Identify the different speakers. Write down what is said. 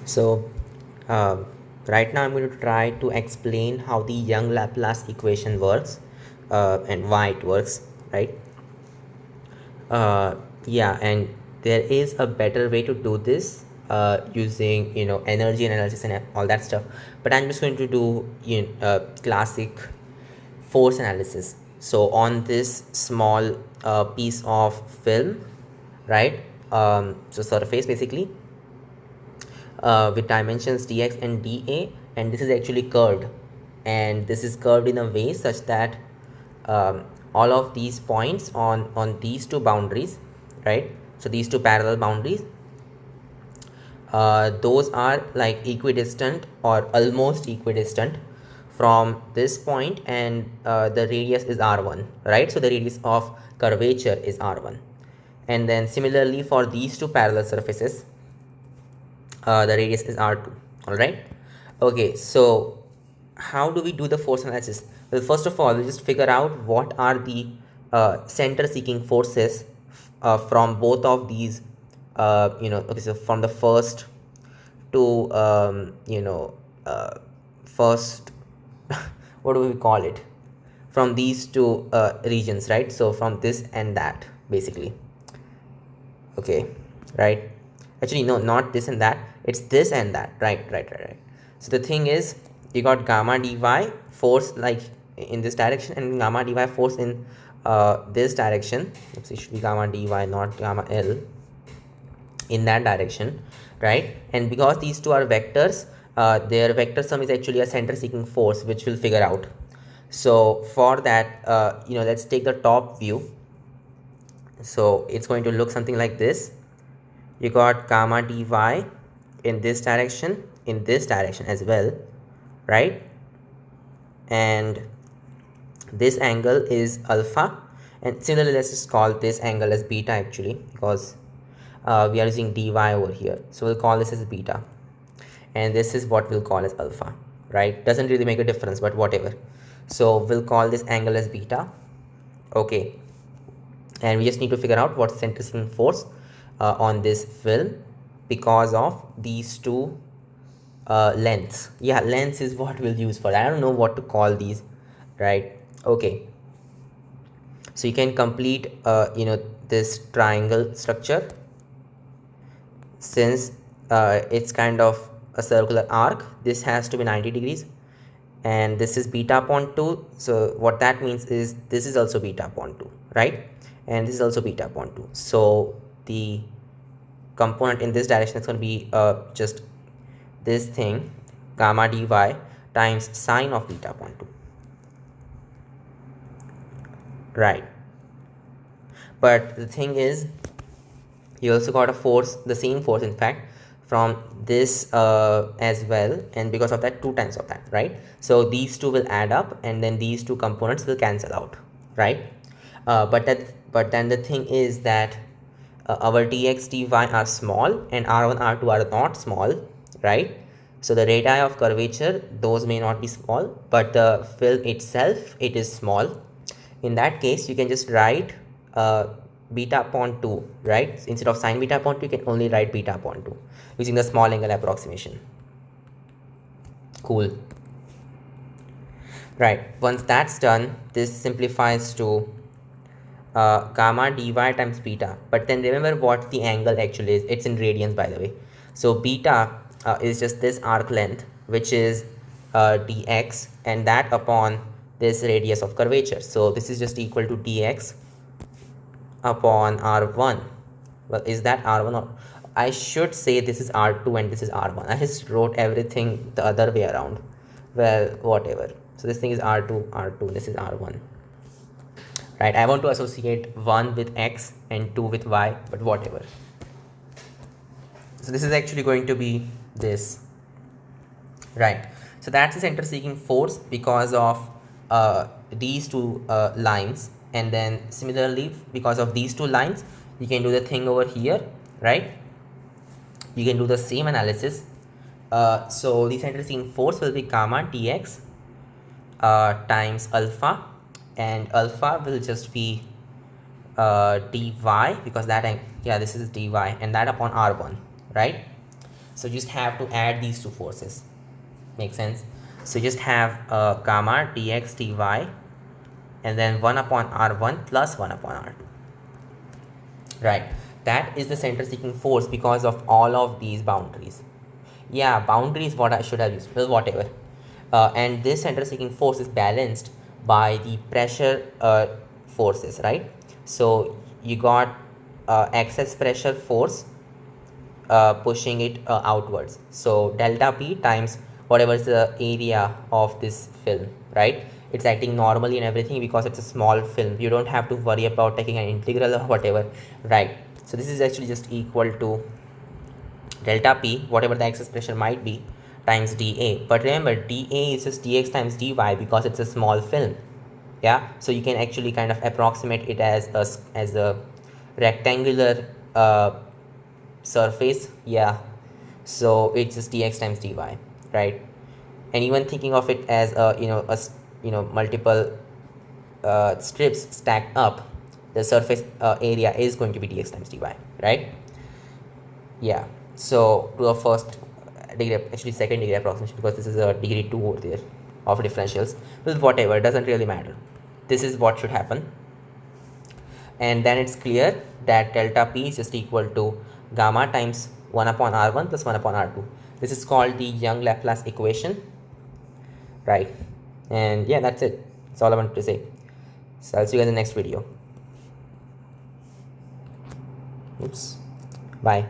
Speaker 1: So um, right now I'm going to try to explain how the Young Laplace equation works and why it works, right? Yeah, and there is a better way to do this using energy analysis and all that stuff, but I'm just going to do classic force analysis. So on this small piece of film, right? So surface basically with dimensions dx and dA, and this is actually curved, and this is curved in a way such that all of these points on these two boundaries, right? So these two parallel boundaries, those are like equidistant or almost equidistant from this point, and the radius is r1, right? So the radius of curvature is r1. And then similarly for these two parallel surfaces, the radius is r2. All right. Okay, so how do we do the force analysis? Well, first of all, we just figure out what are the center seeking forces from both of these okay, so from the first to first what do we call it, from these two regions, right? So from this and that basically. Okay, right? Actually no, not this and that, it's this and that, right. So the thing is, you got gamma dy force like in this direction, and gamma dy force in this direction. Oops, it should be gamma dy, not gamma l, in that direction, right? And because these two are vectors, their vector sum is actually a center seeking force, which we'll figure out. So for that, let's take the top view. So it's going to look something like this. You got gamma dy in this direction as well, right? And this angle is alpha, and similarly let's just call this angle as beta actually, because we are using dy over here, so we'll call this as beta, and this is what we'll call as alpha, right? Doesn't really make a difference, but whatever. So we'll call this angle as beta. Okay, and we just need to figure out what's the center force on this film because of these two lengths. Yeah, lengths is what we'll use for that. I don't know what to call these, right? Okay, so you can complete this triangle structure, since it's kind of a circular arc. This has to be 90 degrees, and this is beta upon 2. So what that means is this is also beta upon 2, right? And this is also beta upon 2. So the component in this direction is going to be just this thing, gamma dy times sine of beta upon 2, right? But the thing is, you also got a force, the same force in fact, from this as well, and because of that 2 times of that, right? So these two will add up, and then these two components will cancel out, right? But then the thing is that our dx dy are small, and r1 r2 are not small, right? So the radii of curvature, those may not be small, but the film itself, it is small. In that case, you can just write beta upon 2, right? Instead of sine beta upon 2, you can only write beta upon 2 using the small angle approximation. Cool. Right, once that's done, this simplifies to gamma dy times beta. But then remember what the angle actually is. It's in radians, by the way. So beta is just this arc length, which is dx, and that upon this radius of curvature. So this is just equal to dx upon r1. Well, is that r1, or I should say this is r2 and this is r1. I just wrote everything the other way around. Well, whatever. So this thing is r2, this is r1, right? I want to associate 1 with x and 2 with y, but whatever. So this is actually going to be this, right? So that's the center seeking force because of these two lines, and then similarly because of these two lines, you can do the thing over here, right? You can do the same analysis. So the center seeking force will be gamma dx times alpha, and alpha will just be dy, because that, yeah, this is dy, and that upon r1, right? So you just have to add these two forces. Make sense? So you just have gamma dx dy and then 1 upon r1 plus 1 upon r2. Right, that is the center seeking force because of all of these boundaries. Yeah, boundaries what I should have used, well, whatever. And this center seeking force is balanced by the pressure forces, right? So you got excess pressure force pushing it outwards, so delta p times whatever is the area of this film, right? It's acting normally and everything because it's a small film. You don't have to worry about taking an integral or whatever, right? So this is actually just equal to delta p, whatever the excess pressure might be, times dA. But remember, dA is just dx times dy because it's a small film. Yeah, so you can actually kind of approximate it as a rectangular surface. Yeah, so it's just dx times dy, right? And even thinking of it as multiple strips stacked up, the surface area is going to be dx times dy, right? Yeah, so to a first degree, actually second degree approximation, because this is a degree 2 over there of differentials. Well, whatever, it doesn't really matter. This is what should happen. And then it's clear that delta p is just equal to gamma times 1 upon r1 plus 1 upon r2. This is called the Young Laplace equation, right? And yeah, that's it. That's all I wanted to say. So I'll see you in the next video. Oops. Bye.